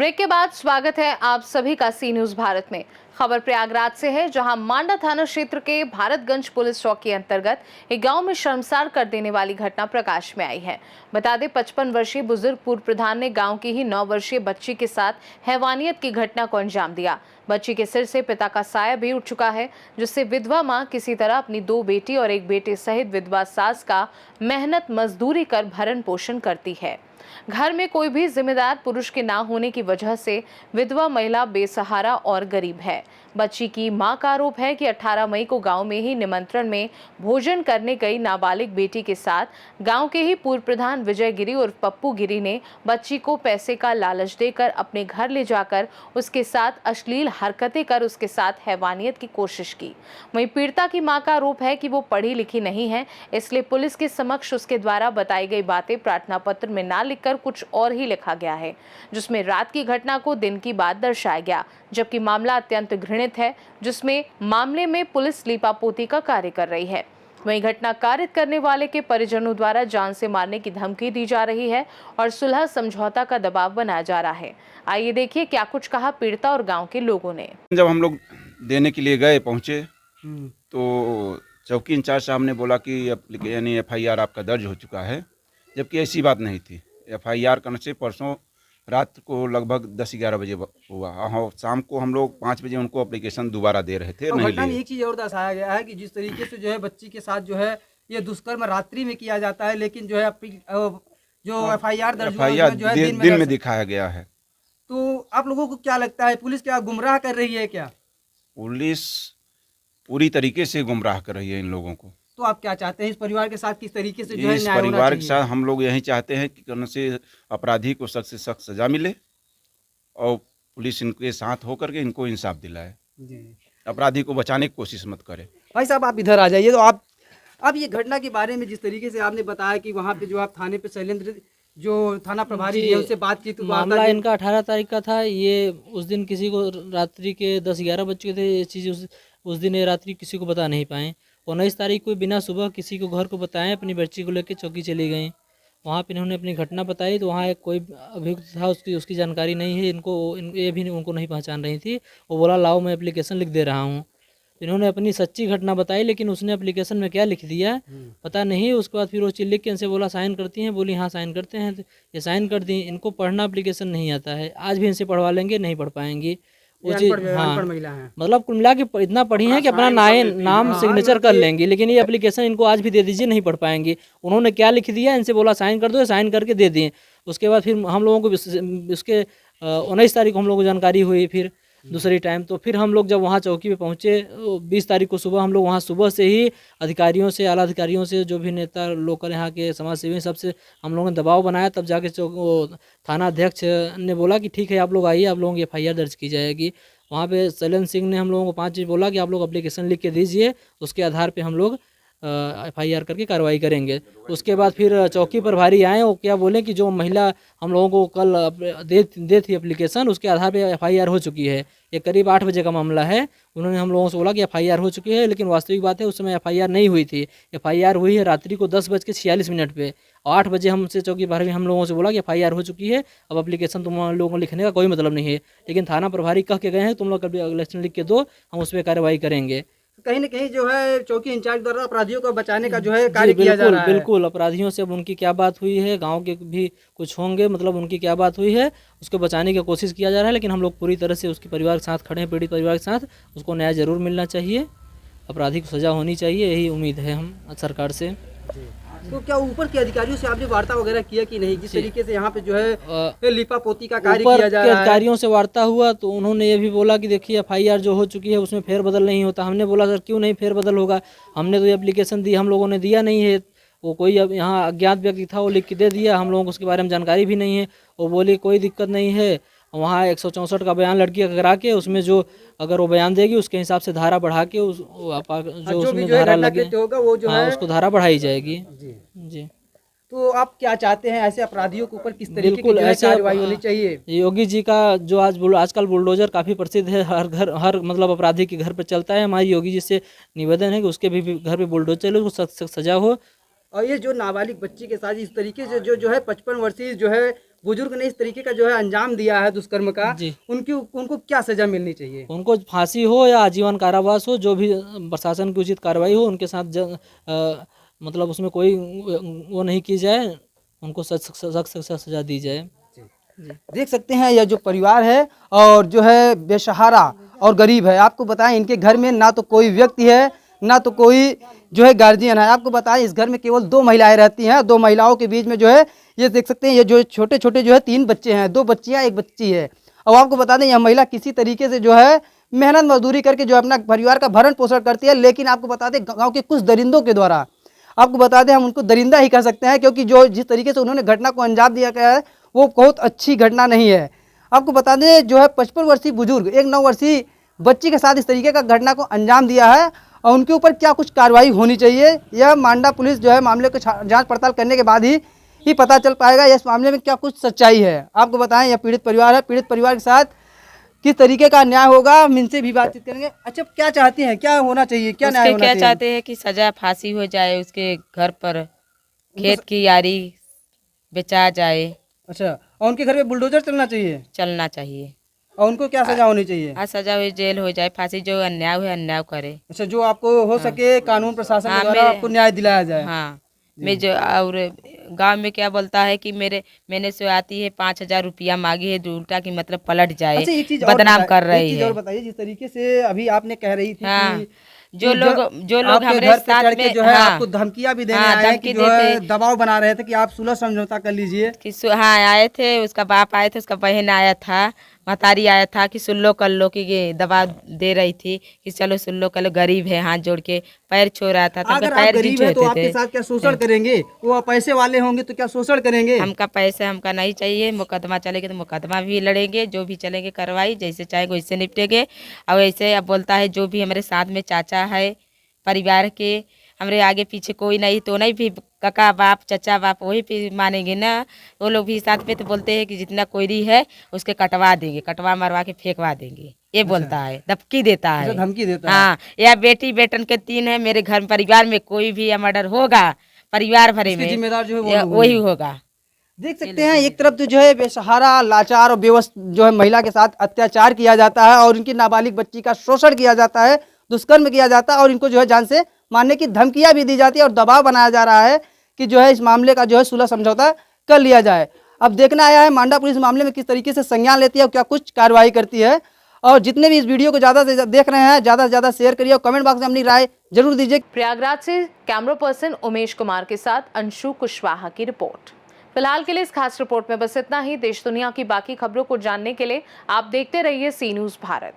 Break के बाद स्वागत है आप सभी का सी न्यूज भारत में। खबर प्रयागराज से है, जहां मांडा थाना क्षेत्र के भारतगंज पुलिस चौकी अंतर्गत एक गांव में शर्मसार कर देने वाली घटना प्रकाश में आई है। बता दें, 55 वर्षीय बुजुर्ग पूर्व प्रधान ने गांव की ही 9 वर्षीय बच्ची के साथ हैवानियत की घटना को अंजाम दिया। बच्ची के सिर से पिता का साया भी उठ चुका है, जिससे विधवा मां किसी तरह अपनी 2 बेटी और एक बेटे सहित विधवा सास का मेहनत मजदूरी कर भरण पोषण करती है। घर में कोई भी जिम्मेदार पुरुष के ना होने की वजह से विधवा महिला बेसहारा और गरीब है। बच्ची की मां का आरोप है कि 18 मई को गांव में ही निमंत्रण में भोजन करने गई नाबालिग बेटी के साथ गांव के ही पूर्व प्रधान विजय गिरी और पप्पू गिरी ने बच्ची को पैसे का लालच देकर अपने घर ले जाकर उसके साथ अश्लील हरकतें कर उसके साथ हैवानियत की कोशिश की। वहीं पीड़िता की मां का आरोप है कि वो पढ़ी लिखी नहीं है, इसलिए पुलिस के समक्ष उसके द्वारा बताई गई बातें प्रार्थना पत्र में ना लिखकर कुछ और ही लिखा गया है, जिसमें रात की घटना को दिन की बात दर्शाया गया, जबकि मामला अत्यंत घृणित है, जिसमें मामले में पुलिस लीपापोती का कार्य कर रही है। वहीं घटना कारित करने वाले के परिजनों द्वारा जान से मारने की धमकी दी जा रही है और सुलह समझौता का दबाव बनाया जा रहा है। आइए देखिए क्या कुछ कहा पीड़िता और गांव के लोगों ने। जब हम लोग देने के लिए गए पहुंचे तो चौकी इंचार्ज साहब ने बोला कि यानी FIR आपका दर्ज हो चुका है, जबकि ऐसी बात नहीं थी। FIR करने से परसों रात को लगभग 10-11 बजे हुआ। हाँ, शाम को हम लोग 5 बजे उनको एप्लीकेशन दोबारा दे रहे थे, नहीं लिए। एक चीज़ और दर्शाया गया है कि जिस तरीके से जो है बच्ची के साथ जो है ये दुष्कर्म रात्रि में किया जाता है, लेकिन जो है जो FIR दर्ज हुआ है जो है दिन में दिखाया गया है। तो आप लोगों को क्या लगता है, पुलिस क्या गुमराह कर रही है क्या? पुलिस पूरी तरीके से गुमराह कर रही है इन लोगों को। तो आप क्या चाहते हैं इस परिवार के साथ किस तरीके से जो है इस न्याय होना परिवार के चाहिए? साथ हम लोग यही चाहते हैं कि करने से अपराधी को सख्त से सख्त सजा मिले और पुलिस इनके साथ होकर के इनको इंसाफ दिलाए, अपराधी को बचाने की कोशिश मत करे। भाई साहब आप इधर आ जाइए। तो आप अब ये घटना के बारे में जिस तरीके से आपने बताया कि वहाँ पे जो आप थाने पे शैलेंद्र जो थाना प्रभारी है उनसे बात की, तो मामला इनका 18 तारीख का था। ये उस दिन किसी को रात्रि के 10-11 बज चुके थे। ये चीज़ उस दिन ये रात्रि किसी को बता नहीं पाए। 19 तारीख को बिना सुबह किसी को घर को बताएं अपनी बच्ची को लेकर चौकी चली गई। वहाँ पे इन्होंने अपनी घटना बताई तो वहाँ एक कोई अभियुक्त था, उसकी जानकारी नहीं है इनको, ये भी उनको नहीं पहचान रही थी। वो बोला लाओ मैं एप्लीकेशन लिख दे रहा हूँ। इन्होंने अपनी सच्ची घटना बताई, लेकिन उसने एप्लीकेशन में क्या लिख दिया पता नहीं। उसके बाद फिर वो चीज़ लिख के इनसे बोला साइन करती हैं, बोली हाँ साइन करते हैं। तो ये साइन कर दी। इनको पढ़ना एप्लीकेशन नहीं आता है। आज भी इनसे पढ़वा लेंगे, नहीं पढ़ पाएंगी वो चीज़। हाँ, मतलब कुल मिला के इतना पढ़ी है कि अपना नाम सिग्नेचर कर लेंगी, लेकिन ये एप्लीकेशन इनको आज भी दे दीजिए, नहीं पढ़ पाएंगी। उन्होंने क्या लिख दिया, इनसे बोला साइन कर दो, साइन करके दे दिए। उसके बाद फिर हम लोगों को उसके 19 तारीख को हम लोगों को जानकारी हुई फिर दूसरी टाइम। तो फिर हम लोग जब वहाँ चौकी पे पहुँचे 20 तारीख को सुबह, हम लोग वहाँ सुबह से ही अधिकारियों से, आला अधिकारियों से, जो भी नेता लोकल यहाँ के समाज सेवी सबसे हम लोगों ने दबाव बनाया। तब जाके थाना अध्यक्ष ने बोला कि ठीक है आप लोग आइए, आप लोगों की FIR दर्ज की जाएगी। वहाँ पे शैलेंद्र सिंह ने हम लोगों को 5 चीज़ बोला कि आप लोग एप्लीकेशन लिख के दीजिए, उसके आधार पर हम लोग FIR करके कार्रवाई करेंगे। उसके बाद फिर चौकी प्रभारी आए, वो क्या बोले कि जो महिला हम लोगों को कल दे थी एप्लीकेशन, उसके आधार पे FIR हो चुकी है। ये करीब 8 बजे का मामला है। उन्होंने हम लोगों से बोला कि FIR हो चुकी है, लेकिन वास्तविक बात है उस समय FIR नहीं हुई थी। FIR हुई है रात्रि को 10:46 पे। 8 बजे हमसे चौकी प्रभारी हम लोगों से बोला कि FIR हो चुकी है, अब एप्लीकेशन तुम लोगों को लिखने का कोई मतलब नहीं है। लेकिन थाना प्रभारी कह के गए हैं तुम लोग एप्लीकेशन लिख के दो, हम उस पर कार्रवाई करेंगे। कहीं न कहीं जो है चौकी इंचार्ज द्वारा अपराधियों को बचाने का जो है कार्य किया जा रहा है। बिल्कुल अपराधियों से अब उनकी क्या बात हुई है, गांव के भी कुछ होंगे, मतलब उनकी क्या बात हुई है उसको बचाने की कोशिश किया जा रहा है। लेकिन हम लोग पूरी तरह से उसके परिवार के साथ खड़े हैं, पीड़ित परिवार के साथ। उसको न्याय जरूर मिलना चाहिए, अपराधी को सजा होनी चाहिए, यही उम्मीद है हम सरकार से। तो क्या ऊपर के अधिकारियों से आपने वार्ता वगैरह किया कि नहीं, जिस तरीके से यहाँ पे जो है लिपापोती का कार्य किया जा रहा है? अधिकारियों से वार्ता हुआ तो उन्होंने ये भी बोला कि देखिए FIR जो हो चुकी है उसमें फेरबदल नहीं होता। हमने बोला सर क्यों नहीं फेरबदल होगा, हमने तो ये एप्लीकेशन दी, हम लोगों ने दिया नहीं है। वो कोई अब यहाँ अज्ञात व्यक्ति था, वो लिख के दे दिया, हम लोगों को उसके बारे में जानकारी भी नहीं है। वो बोली कोई दिक्कत नहीं है, वहाँ 164 का बयान लड़की का करा के उसमें जो अगर वो बयान देगी उसके हिसाब से धारा बढ़ा के जो उसमें धारा लगे होगा वो जो है उसको धारा बढ़ाई जाएगी। जी। तो आप क्या चाहते हैं, ऐसे अपराधियों के ऊपर किस तरीके की कार्रवाई होनी चाहिए? योगी जी का जो आजकल बुलडोजर काफ़ी प्रसिद्ध है, हर मतलब अपराधी के घर पर चलता है। हमारी योगी जी से निवेदन है कि उसके भी घर पे बुलडोजर चले, उसको सजा हो। और ये जो नाबालिग बच्ची के साथ इस तरीके से जो है 55 वर्षीय जो है बुजुर्ग ने इस तरीके का जो है अंजाम दिया है दुष्कर्म का, जी। उनको क्या सजा मिलनी चाहिए? उनको फांसी हो या आजीवन कारावास हो, जो भी प्रशासन की उचित कार्रवाई हो उनके साथ मतलब उसमें कोई वो नहीं की जाए, उनको सख्त सजा दी जाए। देख सकते हैं यह जो परिवार है और जो है बेसहारा और गरीब है। आपको बताएं इनके घर में ना तो कोई व्यक्ति है ना तो कोई जो है गार्जियन है। आपको बताएं इस घर में केवल 2 महिलाएं रहती हैं। 2 महिलाओं के बीच में जो है ये देख सकते हैं ये जो छोटे छोटे जो है 3 बच्चे हैं, 2 बच्चियां 1 बच्ची है। और आपको बता दें यह महिला किसी तरीके से जो है मेहनत मजदूरी करके जो अपना परिवार का भरण पोषण करती है, लेकिन आपको बता दें गाँव के कुछ दरिंदों के द्वारा, आपको बता दें हम उनको दरिंदा ही कह सकते हैं, क्योंकि जो जिस तरीके से उन्होंने घटना को अंजाम दिया गया है वो बहुत अच्छी घटना नहीं है। आपको बता दें जो है 55 वर्षीय बुजुर्ग एक 9 वर्षीय बच्ची के साथ इस तरीके का घटना को अंजाम दिया है और उनके ऊपर क्या कुछ कार्रवाई होनी चाहिए, यह मांडा पुलिस जो है मामले को जांच पड़ताल करने के बाद ही पता चल पाएगा इस मामले में क्या कुछ सच्चाई है। आपको बताएं यह पीड़ित परिवार है, पीड़ित परिवार के साथ किस तरीके का न्याय होगा हम इनसे भी बातचीत करेंगे। अच्छा, क्या चाहती हैं, क्या होना चाहिए, क्या न्याय होना क्या चाहिए? चाहते हैं कि सजा फांसी हो जाए, उसके घर पर खेत की यारी बेचा जाए, अच्छा, और उनके घर में बुलडोजर चलना चाहिए चलना चाहिए। और उनको क्या सजा होनी चाहिए? हाँ, सजा हो, जेल हो जाए, फांसी, जो अन्याय हो अन्याय करे। अच्छा, जो आपको हो सके कानून प्रशासन के हाँ, द्वारा आपको न्याय दिलाया जाए। हाँ, मैं जो और गांव में क्या बोलता है कि मैंने से आती है 5,000 रुपया मांगी है, उल्टा की मतलब पलट जाए, अच्छा, एक चीज और बदनाम कर एक रही चीज है। और बताइए, जिस तरीके से अभी आपने कह रही थी हाँ, कि जो लोग आपके हमारे घर पे साथ चढ़ के में जो है हाँ, आपको धमकियां भी देने हाँ, आए हैं धमकी कि जो है देते। दबाव बना रहे थे कि आप सुलह समझौता कर लीजिए। कि हाँ आए थे, उसका बाप आए थे, उसका बहन आया था, महतारी आया था कि सुन लो कर लो, कि ये दबाव दे रही थी कि चलो सुन लो कर लो, गरीब है, हाथ जोड़ के पैर छो रहा था, तो अगर आप पैर भी गरीब है तो छूते आपके थे। साथ क्या शोषण करेंगे? वो पैसे वाले होंगे तो क्या शोषण करेंगे? हमका पैसे हमका नहीं चाहिए, मुकदमा चलेगा तो मुकदमा भी लड़ेंगे, जो भी चलेंगे कार्रवाई जैसे चाहेंगे वैसे निपटेंगे। और ऐसे अब बोलता है जो भी हमारे साथ में चाचा है परिवार के, हमारे आगे पीछे कोई नहीं तो नहीं, भी काका बाप चाचा बाप वही पे मानेंगे ना, वो लोग भी साथ में तो बोलते हैं कि जितना कोई है उसके कटवा देंगे, कटवा मरवा के फेंकवा देंगे, ये बोलता है, धमकी देता है। धमकी देता है। हाँ, या बेटी बेटन के 3 है मेरे घर परिवार में, कोई भी मर्डर होगा परिवार भरे इसके में जिम्मेदार जो है वो लोग वही होंगे। होगा। देख सकते हैं एक तरफ तो जो है बेसहारा लाचार और बेवस जो है महिला के साथ अत्याचार किया जाता है और इनकी नाबालिग बच्ची का शोषण किया जाता है, दुष्कर्म किया जाता है और इनको जो है जान से मारने की धमकियां भी दी जाती है और दबाव बनाया जा रहा है कि जो है इस मामले का जो है सुलह समझौता कर लिया जाए। अब देखना आया है मांडा पुलिस मामले में किस तरीके से संज्ञान लेती है और क्या कुछ कार्रवाई करती है। और जितने भी इस वीडियो को ज़्यादा से ज़्यादा देख रहे हैं ज़्यादा से ज़्यादा शेयर करिए और कमेंट बॉक्स में अपनी राय जरूर दीजिए। प्रयागराज से कैमरा पर्सन उमेश कुमार के साथ अंशु कुशवाहा की रिपोर्ट। फिलहाल के लिए इस खास रिपोर्ट में बस इतना ही। देश दुनिया की बाकी खबरों को जानने के लिए आप देखते रहिए सी न्यूज़ भारत।